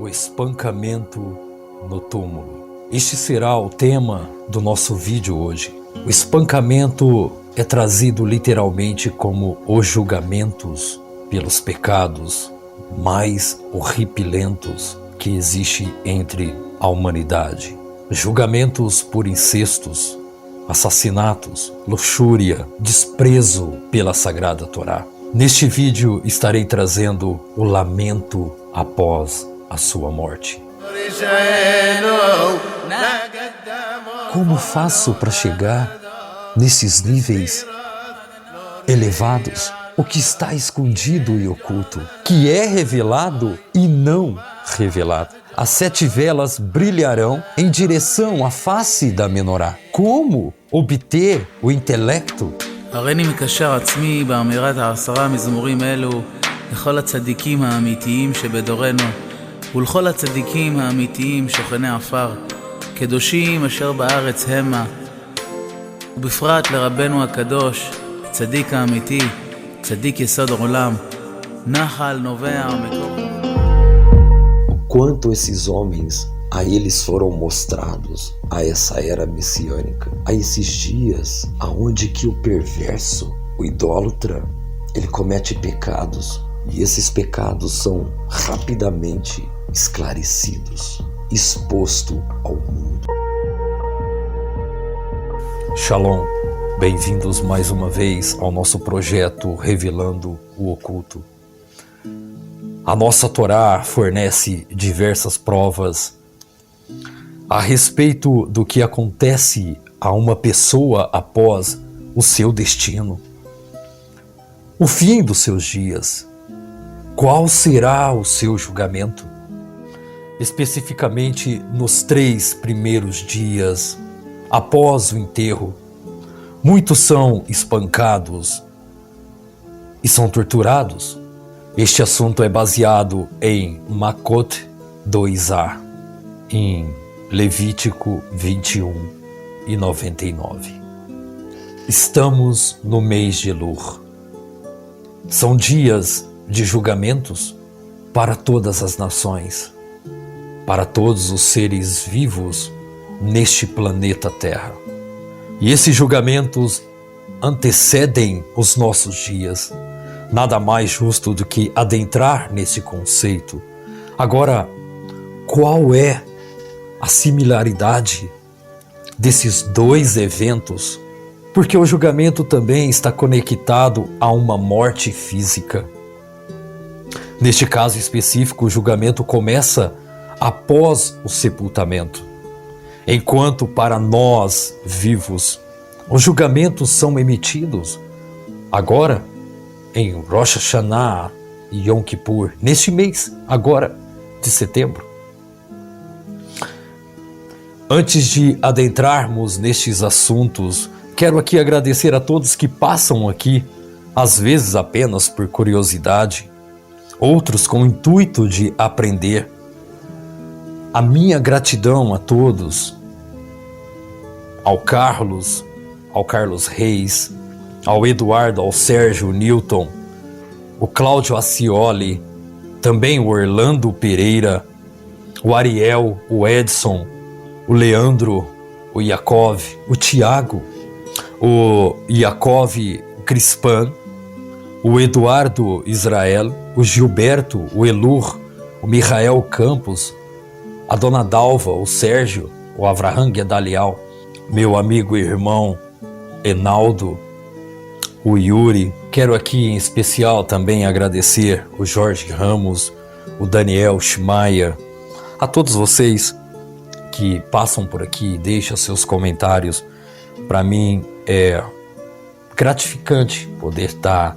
o espancamento no túmulo. Este será o tema do nosso vídeo hoje. O espancamento é trazido literalmente como os julgamentos pelos pecados mais horripilentos que existe entre a humanidade. Julgamentos por incestos, assassinatos, luxúria, desprezo pela Sagrada Torá. Neste vídeo estarei trazendo o lamento após a sua morte. Como faço para chegar nesses níveis elevados? O que está escondido e oculto, que é revelado e não revelado. As 7 velas brilharão em direção à face da menorá. Como obter o intelecto? הריני מקשר עצמי באמירת 10 מזמורים אלו לכל הצדיקים האמיתיים שבדורנו ולכל הצדיקים האמיתיים שוכני עפר, קדושים אשר בארץ המה, ובפרט לרבנו הקדוש, צדיק האמיתי, צדיק יסוד העולם, נחל נובע מקור. Quanto esses homens, a eles foram mostrados a essa era messiânica, a esses dias aonde que o perverso, o idólatra, ele comete pecados e esses pecados são rapidamente esclarecidos, exposto ao mundo. Shalom, bem-vindos mais uma vez ao nosso projeto Revelando o Oculto. A nossa Torá fornece diversas provas a respeito do que acontece a uma pessoa após o seu destino, o fim dos seus dias. Qual será o seu julgamento? Especificamente nos 3 primeiros dias após o enterro, muitos são espancados e são torturados. Este assunto é baseado em Makot 2a, em Levítico 21 e 99. Estamos no mês de Elul. São dias de julgamentos para todas as nações, para todos os seres vivos neste planeta Terra. E esses julgamentos antecedem os nossos dias. Nada mais justo do que adentrar nesse conceito. Agora, qual é a similaridade desses 2 eventos? Porque o julgamento também está conectado a uma morte física. Neste caso específico, o julgamento começa após o sepultamento. Enquanto para nós vivos, os julgamentos são emitidos agora, em Rosh Hashanah e Yom Kippur, neste mês, agora, de setembro. Antes de adentrarmos nestes assuntos, quero aqui agradecer a todos que passam aqui, às vezes apenas por curiosidade, outros com o intuito de aprender. A minha gratidão a todos, ao Carlos Reis, ao Eduardo, ao Sérgio, o Newton, o Cláudio Acioli, também o Orlando Pereira, o Ariel, o Edson, o Leandro, o Yakov, o Tiago, o Yakov Crispan, o Eduardo Israel, o Gilberto, o Elur, o Michael Campos, a Dona Dalva, o Sérgio, o Avraham Gedalial, meu amigo e irmão Enaldo, o Yuri. Quero aqui em especial também agradecer o Jorge Ramos, o Daniel Schmeier, a todos vocês que passam por aqui e deixam seus comentários. Para mim é gratificante poder estar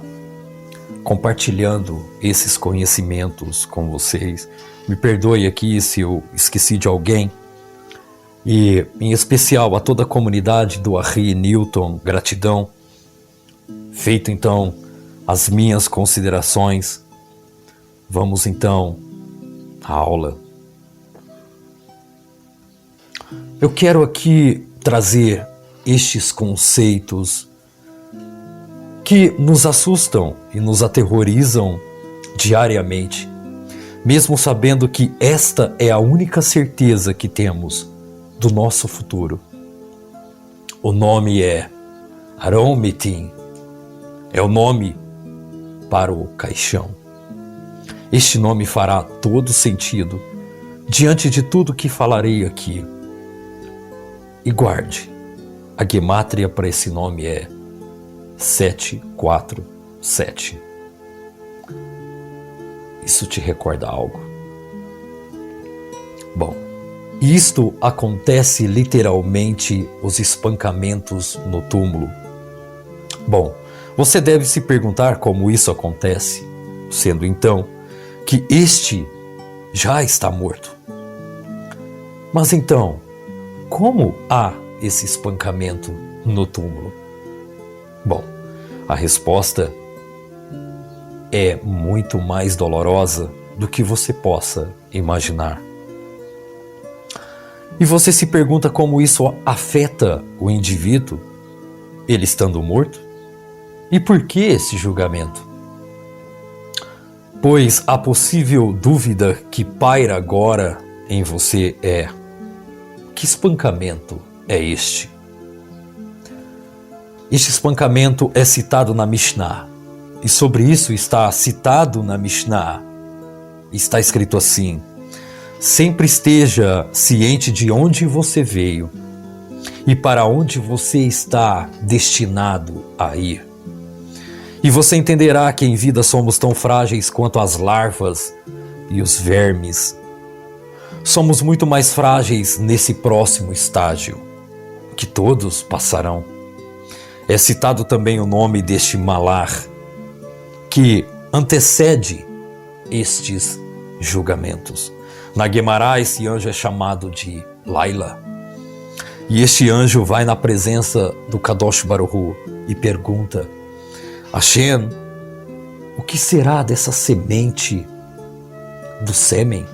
compartilhando esses conhecimentos com vocês. Me perdoe aqui se eu esqueci de alguém. E em especial a toda a comunidade do Ari Newton, gratidão. Feito então as minhas considerações, vamos então à aula. Eu quero aqui trazer estes conceitos que nos assustam e nos aterrorizam diariamente. mesmo sabendo que esta é a única certeza que temos do nosso futuro. O nome é Aron Metim, é o nome para o caixão. Este nome fará todo sentido diante de tudo que falarei aqui. E guarde, a gemátria para esse nome é 747. Isso te recorda algo? Bom, isto acontece literalmente os espancamentos no túmulo. Bom, você deve se perguntar como isso acontece, sendo então que este já está morto. Mas então, como há esse espancamento no túmulo? Bom, a resposta é muito mais dolorosa do que você possa imaginar. E você se pergunta como isso afeta o indivíduo, ele estando morto? E por que esse julgamento? Pois a possível dúvida que paira agora em você é: que espancamento é este? Este espancamento é citado na Mishnah, e sobre isso está citado na Mishnah. Está escrito assim: sempre esteja ciente de onde você veio e para onde você está destinado a ir. E você entenderá que em vida somos tão frágeis quanto as larvas e os vermes. Somos muito mais frágeis nesse próximo estágio, que todos passarão. É citado também o nome deste malar, que antecede estes julgamentos. Na Guemará, esse anjo é chamado de Laila. E este anjo vai na presença do Kadosh Baruch Hu e pergunta: Hashem, o que será dessa semente do sêmen?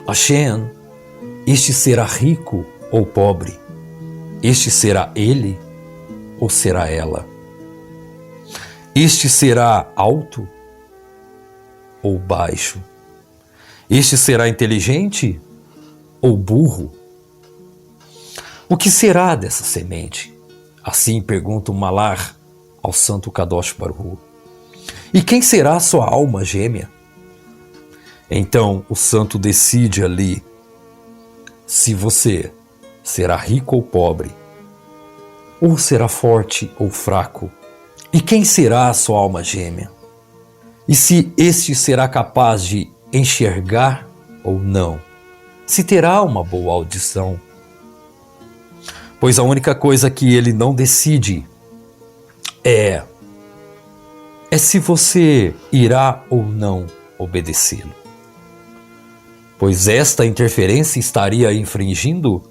Hashem, este será rico ou pobre? Este será ele ou será ela? Este será alto ou baixo? Este será inteligente ou burro? O que será dessa semente? Assim pergunta o Malar ao santo Kadosh Baruch Hu. E quem será sua alma gêmea? Então o santo decide ali se você será rico ou pobre, ou será forte ou fraco. E quem será a sua alma gêmea? E se este será capaz de enxergar ou não? Se terá uma boa audição? Pois a única coisa que ele não decide é se você irá ou não obedecê-lo. Pois esta interferência estaria infringindo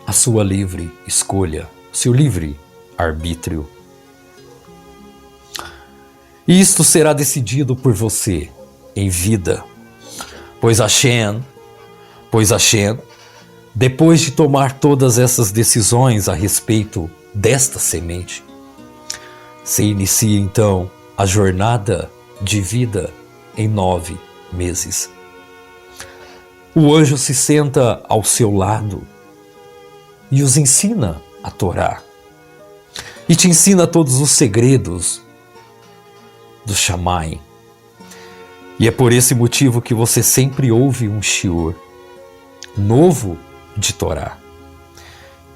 a sua livre escolha, seu livre arbítrio. E isto será decidido por você em vida, pois Hashem, depois de tomar todas essas decisões a respeito desta semente, se inicia então a jornada de vida em 9 meses. O anjo se senta ao seu lado e os ensina a Torá. E te ensina todos os segredos do Shammai. E é por esse motivo que você sempre ouve um shiur novo de Torá.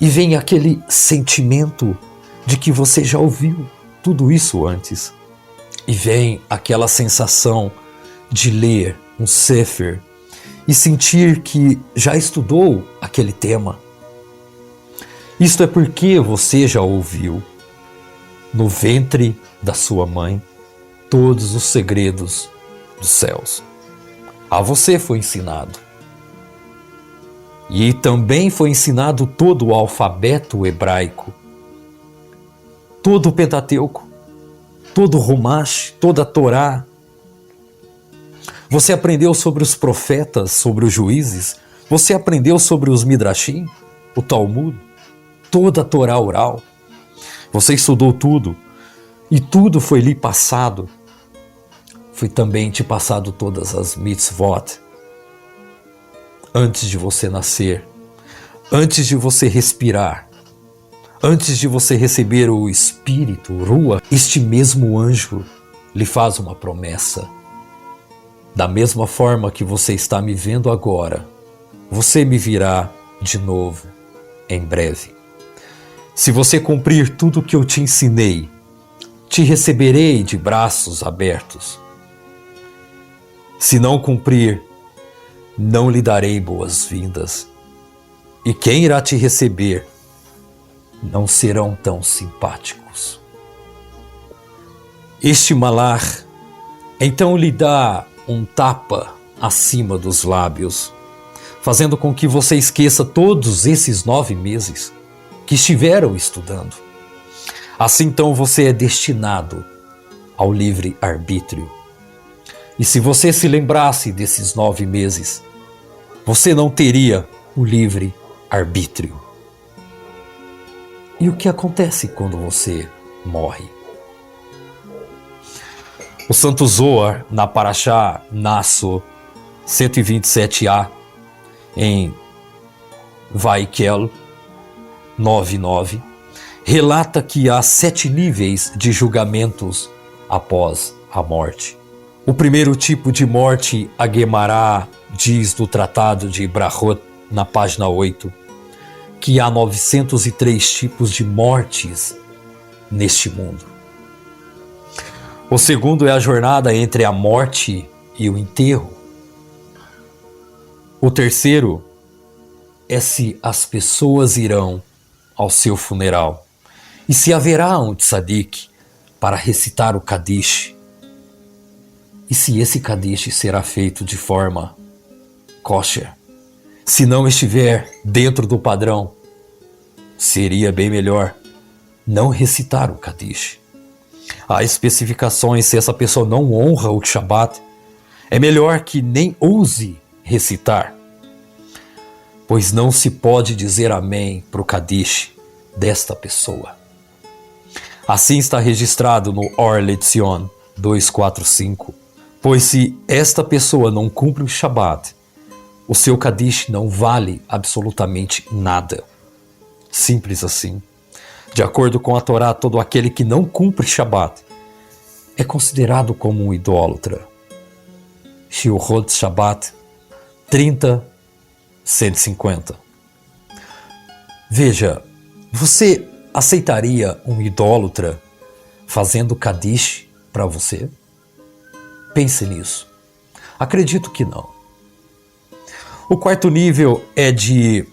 E vem aquele sentimento de que você já ouviu tudo isso antes. E vem aquela sensação de ler um sefer e sentir que já estudou aquele tema. Isto é porque você já ouviu no ventre da sua mãe todos os segredos dos céus. A você foi ensinado. E também foi ensinado todo o alfabeto hebraico, todo o Pentateuco, todo o Rumash, toda a Torá. Você aprendeu sobre os profetas, sobre os juízes. Você aprendeu sobre os Midrashim, o Talmud, toda a Torá oral. Você estudou tudo e tudo foi lhe passado. foi também te passado todas as mitzvot antes de você nascer, antes de você respirar, antes de você receber o Espírito, Rua. Este mesmo anjo lhe faz uma promessa. Da mesma forma que você está me vendo agora, você me virá de novo em breve. Se você cumprir tudo o que eu te ensinei, te receberei de braços abertos. Se não cumprir, não lhe darei boas-vindas. E quem irá te receber não serão tão simpáticos. Este malar então lhe dá um tapa acima dos lábios, fazendo com que você esqueça todos esses 9 meses que estiveram estudando. Assim então você é destinado ao livre-arbítrio. E se você se lembrasse desses 9 meses, você não teria o livre-arbítrio. E o que acontece quando você morre? O Santo Zohar, na Parashá Nasso 127a, em Vaikel 9:9, relata que há 7 níveis de julgamentos após a morte. O primeiro tipo de morte, a Guemará diz no Tratado de Brahot, na página 8, que há 903 tipos de mortes neste mundo. O segundo é a jornada entre a morte e o enterro. O terceiro é se as pessoas irão ao seu funeral e se haverá um tzadik para recitar o Kadish, e se esse Kadish será feito de forma kosher. Se não estiver dentro do padrão, seria bem melhor não recitar o Kadish. Há especificações: se essa pessoa não honra o Shabat, é melhor que nem ouse recitar, pois não se pode dizer amém para o Kadish desta pessoa. Assim está registrado no Or Letzion 245, pois se esta pessoa não cumpre o Shabat, o seu Kadish não vale absolutamente nada. Simples assim. De acordo com a Torá, todo aquele que não cumpre Shabat é considerado como um idólatra. Shiurot Shabat 30:150. Veja, você aceitaria um idólatra fazendo Kadish para você? Pense nisso. Acredito que não. O quarto nível é de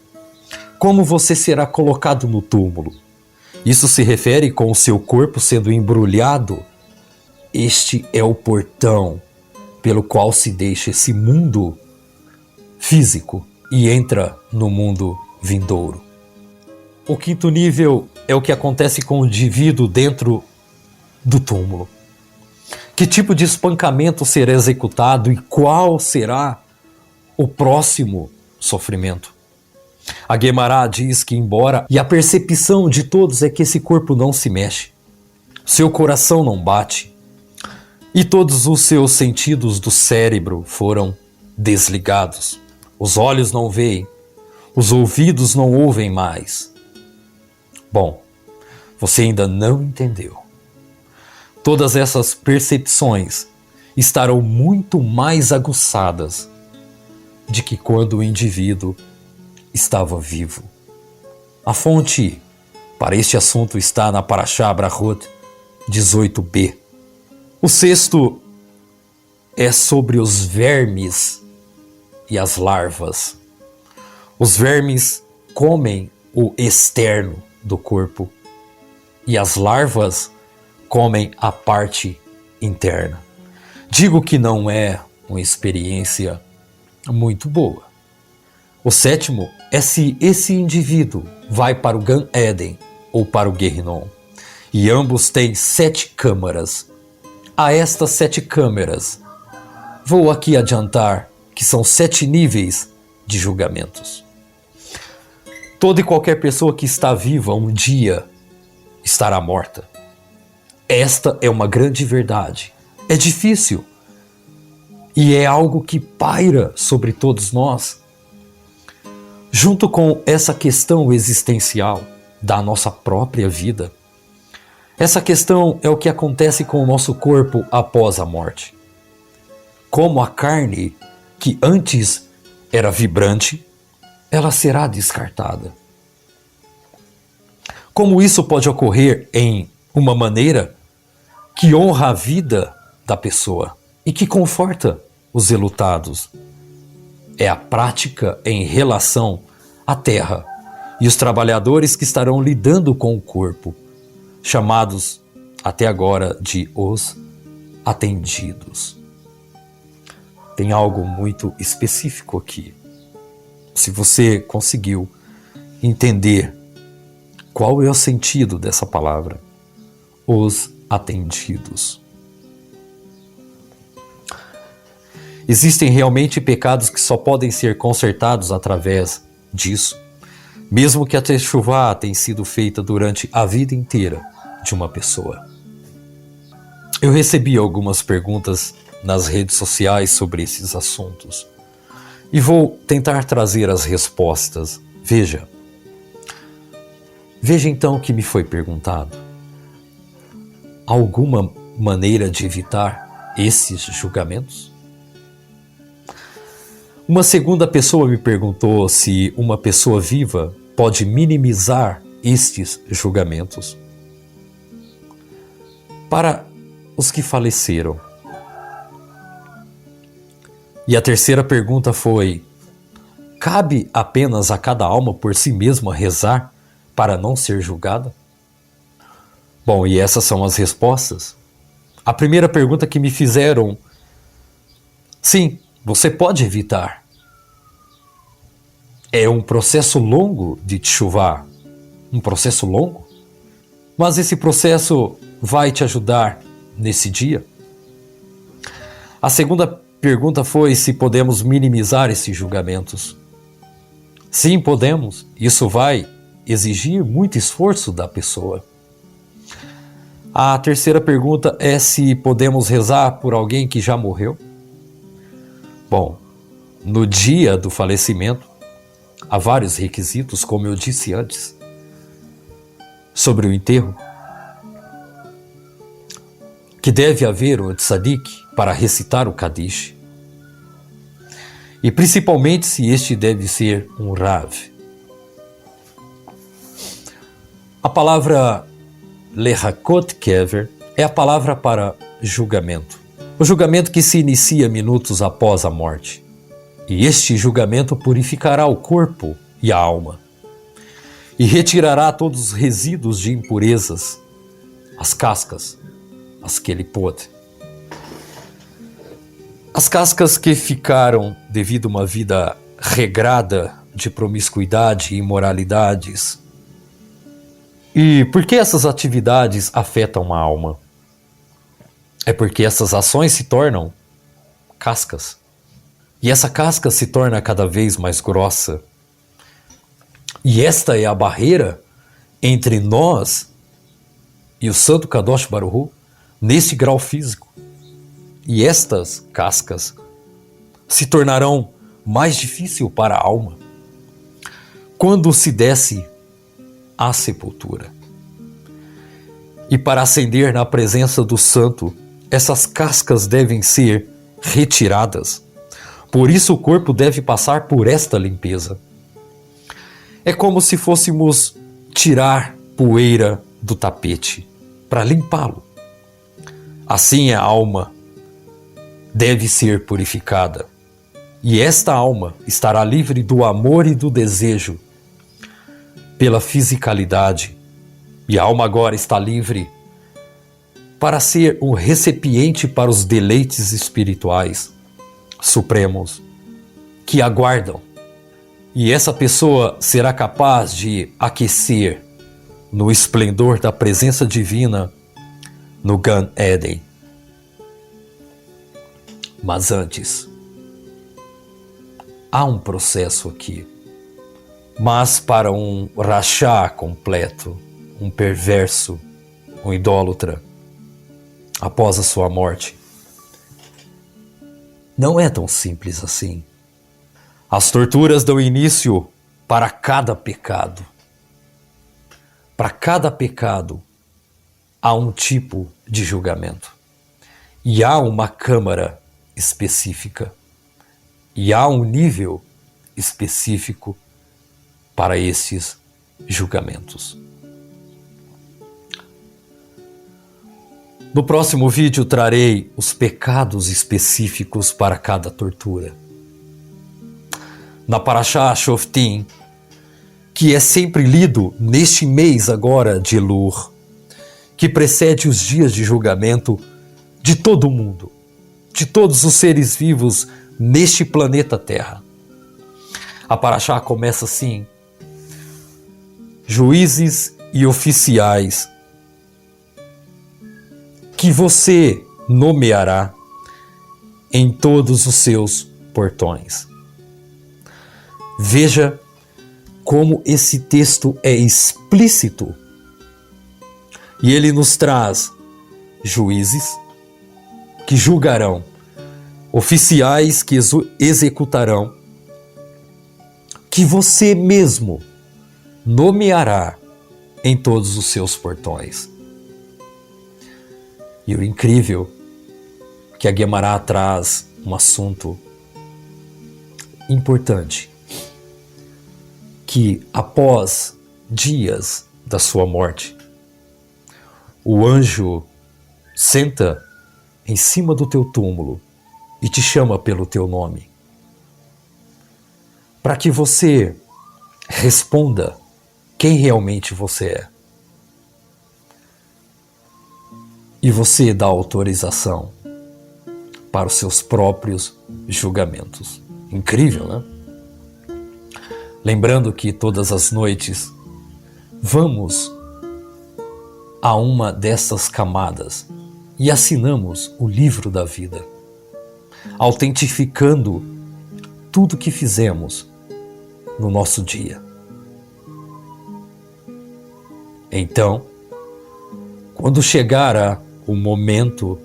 como você será colocado no túmulo. Isso se refere com o seu corpo sendo embrulhado. Este é o portão pelo qual se deixa esse mundo físico e entra no mundo vindouro. O quinto nível é o que acontece com o indivíduo dentro do túmulo. Que tipo de espancamento será executado e qual será o próximo sofrimento? A Guemará diz que, embora a percepção de todos é que esse corpo não se mexe, seu coração não bate e todos os seus sentidos do cérebro foram desligados. Os olhos não veem, os ouvidos não ouvem mais. Bom, você ainda não entendeu. Todas essas percepções estarão muito mais aguçadas de que quando o indivíduo estava vivo. A fonte para este assunto está na Parashá Brahot 18b. O sexto é sobre os vermes e as larvas. Os vermes comem o externo do corpo e as larvas comem a parte interna. Digo que não é uma experiência muito boa. O sétimo é se esse indivíduo vai para o Gan Eden ou para o Gehinnom. E ambos têm 7 câmaras. A estas 7 câmaras, vou aqui adiantar que são 7 níveis de julgamentos. Toda e qualquer pessoa que está viva um dia estará morta. Esta é uma grande verdade. É difícil E é algo que paira sobre todos nós. Junto com essa questão existencial da nossa própria vida, essa questão é o que acontece com o nosso corpo após a morte. Como a carne, que antes era vibrante, ela será descartada. Como isso pode ocorrer em uma maneira que honra a vida da pessoa e que conforta os enlutados? É a prática em relação à terra e os trabalhadores que estarão lidando com o corpo, chamados até agora de os atendidos. Tem algo muito específico aqui. Se você conseguiu entender qual é o sentido dessa palavra, os atendidos. Existem realmente pecados que só podem ser consertados através disso, mesmo que a techuvá tenha sido feita durante a vida inteira de uma pessoa. Eu recebi algumas perguntas nas redes sociais sobre esses assuntos e vou tentar trazer as respostas. Veja então o que me foi perguntado. Alguma maneira de evitar esses julgamentos? Uma segunda pessoa me perguntou se uma pessoa viva pode minimizar estes julgamentos. Para os que faleceram. E a terceira pergunta foi: cabe apenas a cada alma por si mesma rezar para não ser julgada? Bom, e essas são as respostas. A primeira pergunta que me fizeram: sim, você pode evitar. É um processo longo de teshuvá, um processo longo, mas esse processo vai te ajudar nesse dia. A segunda pergunta foi se podemos minimizar esses julgamentos. Sim, podemos. Isso vai exigir muito esforço da pessoa. A terceira pergunta é se podemos rezar por alguém que já morreu. Bom, no dia do falecimento, há vários requisitos, como eu disse antes, sobre o enterro, que deve haver o tzadik para recitar o Kadish, e principalmente se este deve ser um Rav. A palavra Lehakot Kever é a palavra para julgamento. O julgamento que se inicia minutos após a morte. E este julgamento purificará o corpo e a alma. E retirará todos os resíduos de impurezas, as cascas, as kelipot. As cascas que ficaram devido a uma vida regrada de promiscuidade e imoralidades. E por que essas atividades afetam a alma? É porque essas ações se tornam cascas. E essa casca se torna cada vez mais grossa. E esta é a barreira entre nós e o Santo Kadosh Baruch Hu nesse grau físico. E estas cascas se tornarão mais difícil para a alma quando se desce à sepultura. E para ascender na presença do santo, essas cascas devem ser retiradas. Por isso o corpo deve passar por esta limpeza. É como se fôssemos tirar poeira do tapete para limpá-lo. Assim a alma deve ser purificada. E esta alma estará livre do amor e do desejo pela fisicalidade. E a alma agora está livre para ser um recipiente para os deleites espirituais supremos que aguardam. E essa pessoa será capaz de aquecer no esplendor da presença divina no Gan Eden. Mas antes, há um processo aqui. Mas para um rachá completo, um perverso, um idólatra, após a sua morte, não é tão simples assim. As torturas dão início para cada pecado. Para cada pecado há um tipo de julgamento. E há uma câmara específica. E há um nível específico para esses julgamentos. No próximo vídeo trarei os pecados específicos para cada tortura. Na Parashá Shoftim, que é sempre lido neste mês agora de Elul, que precede os dias de julgamento de todo mundo, de todos os seres vivos neste planeta Terra. A Parashá começa assim: juízes e oficiais que você nomeará em todos os seus portões. Veja como esse texto é explícito. E ele nos traz juízes que julgarão, oficiais que executarão, que você mesmo nomeará em todos os seus portões. E o incrível que a Guemará traz um assunto importante, que após dias da sua morte, o anjo senta em cima do teu túmulo e te chama pelo teu nome, para que você responda quem realmente você é. E você dá autorização para os seus próprios julgamentos. Incrível, né? Lembrando que todas as noites vamos a uma dessas camadas e assinamos o livro da vida, autentificando tudo que fizemos no nosso dia. Então, quando chegar o momento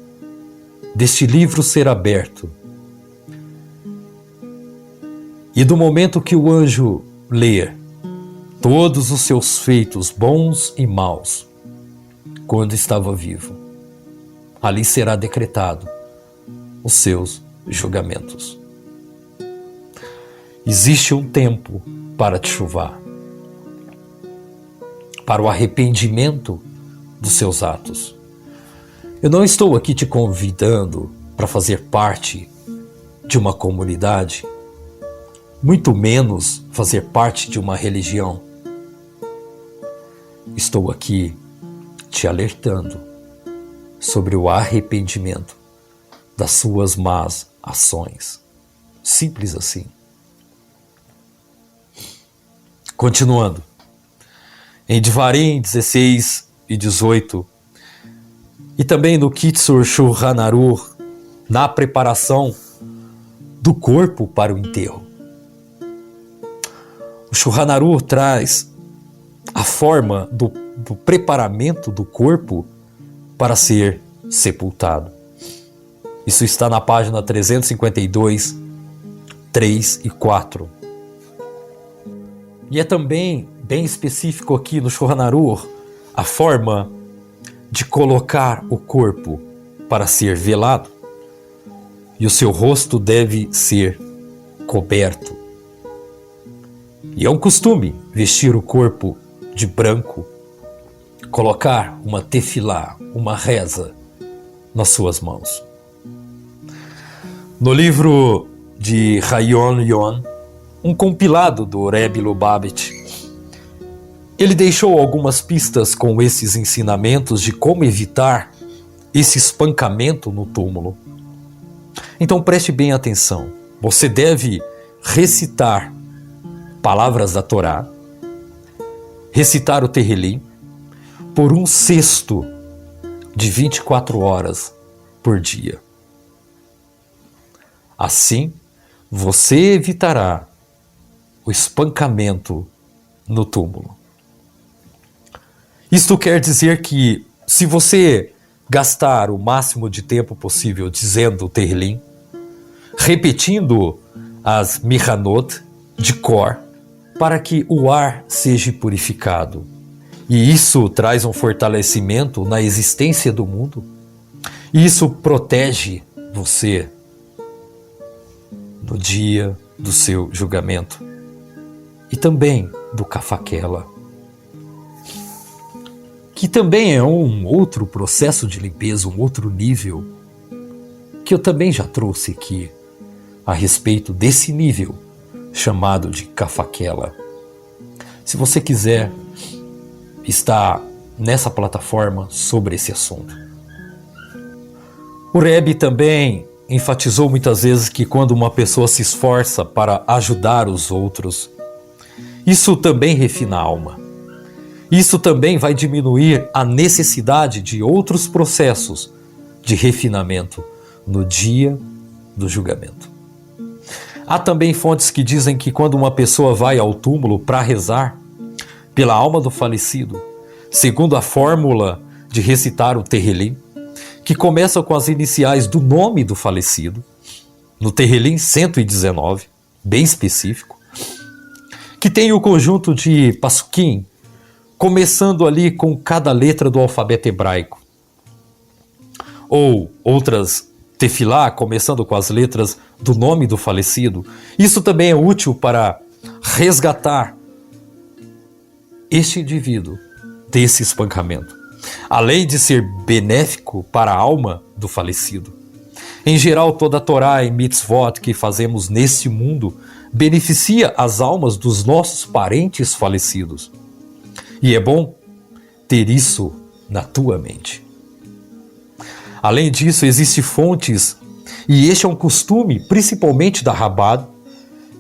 deste livro ser aberto e do momento que o anjo ler todos os seus feitos bons e maus quando estava vivo, ali será decretado os seus julgamentos. Existe um tempo para te chuvar, para o arrependimento dos seus atos. Eu não estou aqui te convidando para fazer parte de uma comunidade, muito menos fazer parte de uma religião. Estou aqui te alertando sobre o arrependimento das suas más ações. Simples assim. Continuando. Em Devarim 16 e 18, e também no Kitzur Shulchan Aruch, na preparação do corpo para o enterro. O Shulchan Aruch traz a forma do preparamento do corpo para ser sepultado. Isso está na página 352, 3 e 4. E é também bem específico aqui no Shulchan Aruch a forma de colocar o corpo para ser velado, e o seu rosto deve ser coberto. E é um costume vestir o corpo de branco, colocar uma tefilá, uma reza nas suas mãos. No livro de Hayon Yon, um compilado do Rebbe Lubavitch, ele deixou algumas pistas com esses ensinamentos de como evitar esse espancamento no túmulo. Então preste bem atenção. Você deve recitar palavras da Torá, recitar o Tehillim por um sexto de 24 horas por dia. Assim, você evitará o espancamento no túmulo. Isto quer dizer que, se você gastar o máximo de tempo possível dizendo o Tehillim, repetindo as Mihanot de cor, para que o ar seja purificado. E isso traz um fortalecimento na existência do mundo. E isso protege você no dia do seu julgamento. E também do Kafaquela, que também é um outro processo de limpeza, um outro nível, que eu também já trouxe aqui a respeito desse nível chamado de Kafaquela. Se você quiser, está nessa plataforma sobre esse assunto. O Rebbe também enfatizou muitas vezes que quando uma pessoa se esforça para ajudar os outros, isso também refina a alma. Isso também vai diminuir a necessidade de outros processos de refinamento no dia do julgamento. Há também fontes que dizem que quando uma pessoa vai ao túmulo para rezar pela alma do falecido, segundo a fórmula de recitar o Terrelim, que começa com as iniciais do nome do falecido, no Terrelim 119, bem específico, que tem o conjunto de Pasukim, começando ali com cada letra do alfabeto hebraico, ou outras tefilá, começando com as letras do nome do falecido. Isso também é útil para resgatar este indivíduo desse espancamento, além de ser benéfico para a alma do falecido. Em geral, toda a Torá e mitzvot que fazemos nesse mundo beneficia as almas dos nossos parentes falecidos. E é bom ter isso na tua mente. Além disso, existem fontes, e este é um costume, principalmente da Rabad,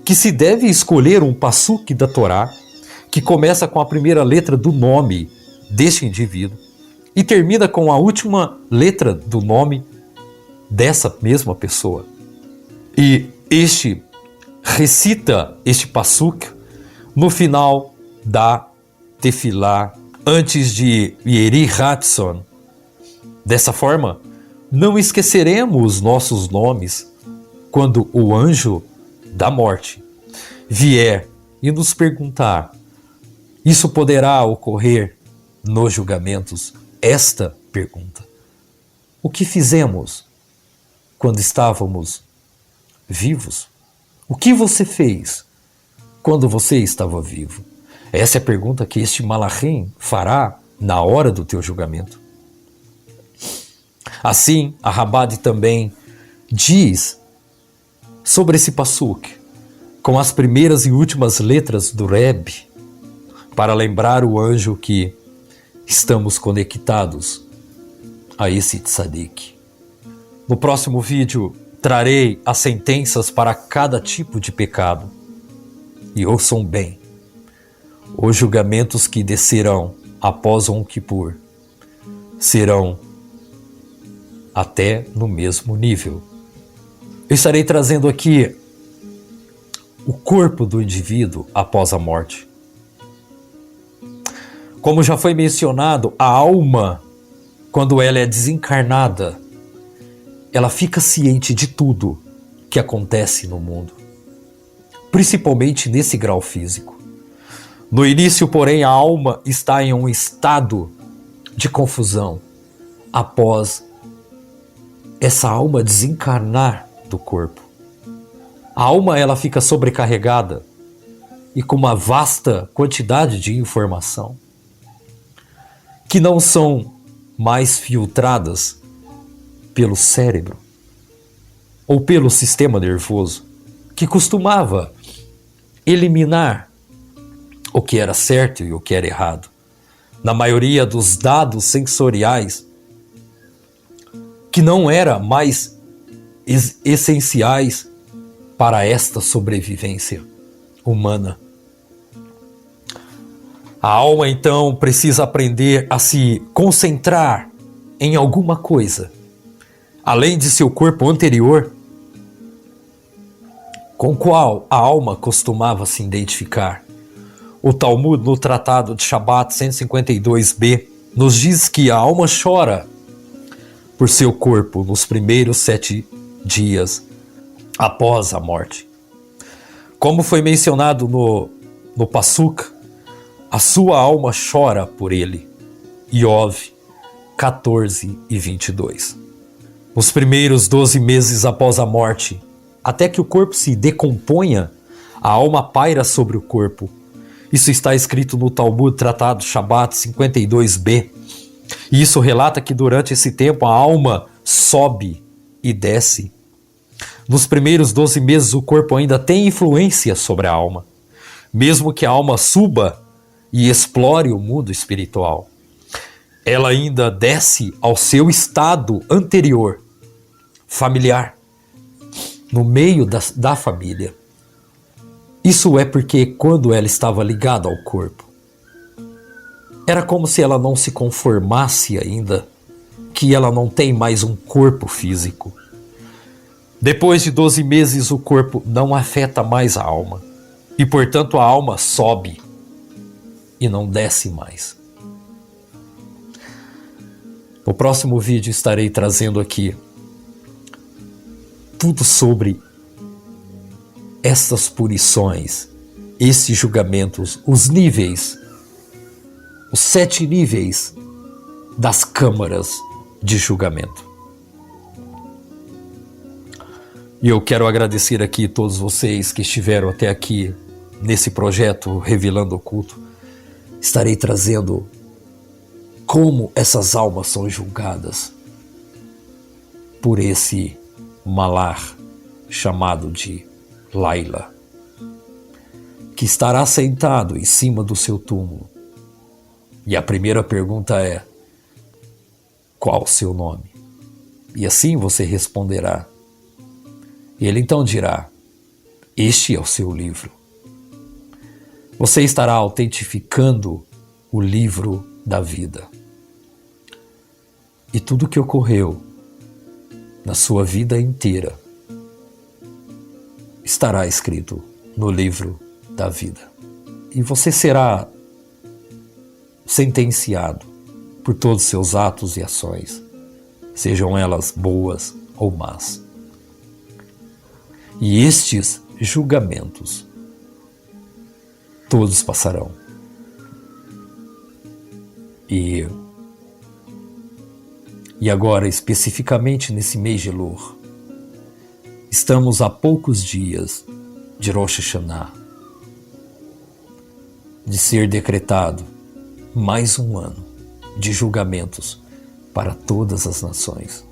que se deve escolher um pasuk da Torá, que começa com a primeira letra do nome deste indivíduo e termina com a última letra do nome dessa mesma pessoa. E este recita este pasuk no final da tefilá, antes de Yeri Hatson. Dessa forma, não esqueceremos nossos nomes quando o anjo da morte vier e nos perguntar. Isso poderá ocorrer nos julgamentos. Esta pergunta: o que fizemos quando estávamos vivos? O que você fez quando você estava vivo? Essa é a pergunta que este Malachim fará na hora do teu julgamento. Assim, a Rabad também diz sobre esse pasuk, com as primeiras e últimas letras do Rebbe, para lembrar o anjo que estamos conectados a esse tzadik. No próximo vídeo, trarei as sentenças para cada tipo de pecado. E ouçam bem, os julgamentos que descerão após Yom Kippur serão até no mesmo nível. Eu estarei trazendo aqui o corpo do indivíduo após a morte. Como já foi mencionado, a alma, quando ela é desencarnada, ela fica ciente de tudo que acontece no mundo, principalmente nesse grau físico. No início, porém, a alma está em um estado de confusão após essa alma desencarnar do corpo. A alma, ela fica sobrecarregada e com uma vasta quantidade de informação que não são mais filtradas pelo cérebro ou pelo sistema nervoso, que costumava eliminar o que era certo e o que era errado. Na maioria dos dados sensoriais que não eram mais essenciais para esta sobrevivência humana. A alma, então, precisa aprender a se concentrar em alguma coisa, além de seu corpo anterior, com qual a alma costumava se identificar. O Talmud, no Tratado de Shabat 152b, nos diz que a alma chora por seu corpo nos primeiros 7 dias após a morte. Como foi mencionado no Passuk, a sua alma chora por ele. Iov 14 e 22. Os primeiros 12 meses após a morte, até que o corpo se decomponha, a alma paira sobre o corpo. Isso está escrito no Talmud Tratado Shabat 52b. E isso relata que durante esse tempo a alma sobe e desce. Nos primeiros 12 meses o corpo ainda tem influência sobre a alma, mesmo que a alma suba e explore o mundo espiritual. Ela ainda desce ao seu estado anterior, familiar, no meio da família. Isso é porque quando ela estava ligada ao corpo, era como se ela não se conformasse ainda, que ela não tem mais um corpo físico. Depois de 12 meses, o corpo não afeta mais a alma. E, portanto, a alma sobe e não desce mais. No próximo vídeo estarei trazendo aqui tudo sobre estas punições, esses julgamentos, os níveis, os 7 níveis das câmaras de julgamento. E eu quero agradecer aqui a todos vocês que estiveram até aqui nesse projeto Revelando o Oculto. Estarei trazendo como essas almas são julgadas por esse malar chamado de Laila, que estará sentado em cima do seu túmulo. E a primeira pergunta é: qual o seu nome? E assim você responderá. Ele então dirá: este é o seu livro. Você estará autentificando o livro da vida. E tudo o que ocorreu na sua vida inteira estará escrito no livro da vida. E você será sentenciado por todos os seus atos e ações, sejam elas boas ou más. E estes julgamentos todos passarão. E agora, especificamente nesse mês de Elul, estamos a poucos dias de Rosh Hashanah, de ser decretado mais um ano de julgamentos para todas as nações,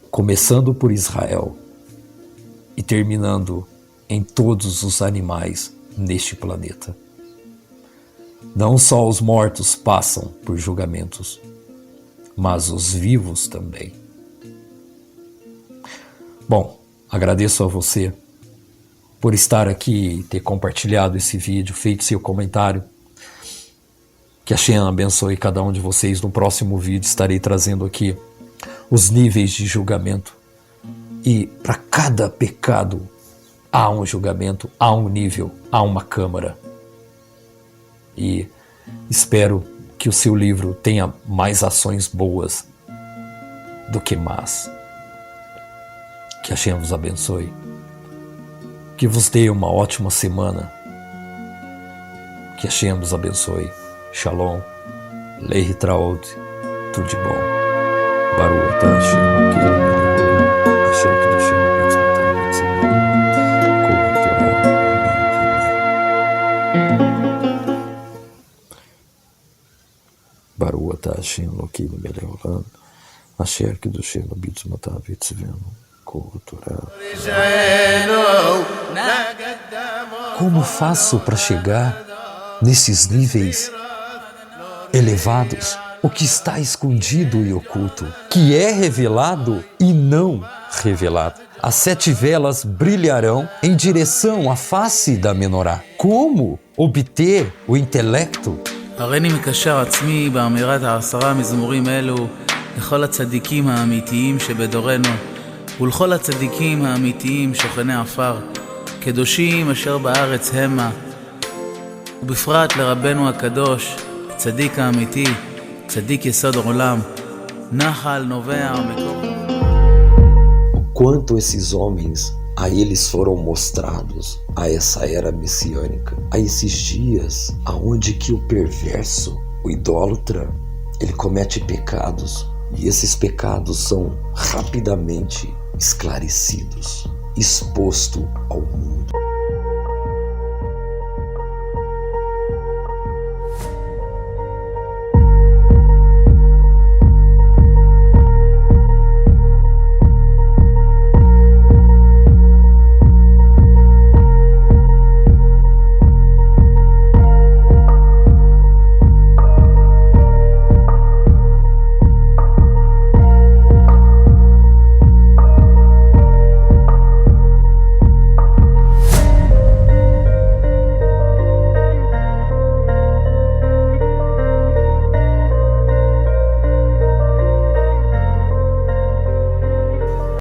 começando por Israel e terminando em todos os animais neste planeta. Não só os mortos passam por julgamentos, mas os vivos também. Bom, agradeço a você por estar aqui e ter compartilhado esse vídeo, feito seu comentário. Que a Hashem abençoe cada um de vocês. No próximo vídeo estarei trazendo aqui os níveis de julgamento. E para cada pecado há um julgamento, há um nível, há uma câmara. E espero que o seu livro tenha mais ações boas do que más. Que a Hashem vos abençoe. Que vos dê uma ótima semana. Que a Hashem vos abençoe. Shalom. Leitraod. Tudo de bom. Baruch atah Hashem. Hashem Kedoshim. Baruch atah Hashem Elokeinu melech haolam. Asher Kedoshim Bitzmotav Yitzvenu. Como faço para chegar nesses níveis elevados? O que está escondido e oculto, que é revelado e não revelado. As 7 velas brilharão em direção à face da menorá. Como obter o intelecto? הריני מקשר עצמי באמירת 10 מזמורים אלו לכל הצדיקים האמיתיים שבדורנו ולכל הצדיקים האמיתיים שוכני עפר, קדושים אשר בארץ המה, ובפרט לרבנו הקדוש, צדיק האמיתי, צדיק יסוד עולם, נחל נובע מקור. quanto esses homens, a eles foram mostrados a essa era messiânica, a esses dias aonde que o perverso, o idólatra, ele comete pecados e esses pecados são rapidamente esclarecidos, exposto ao mundo.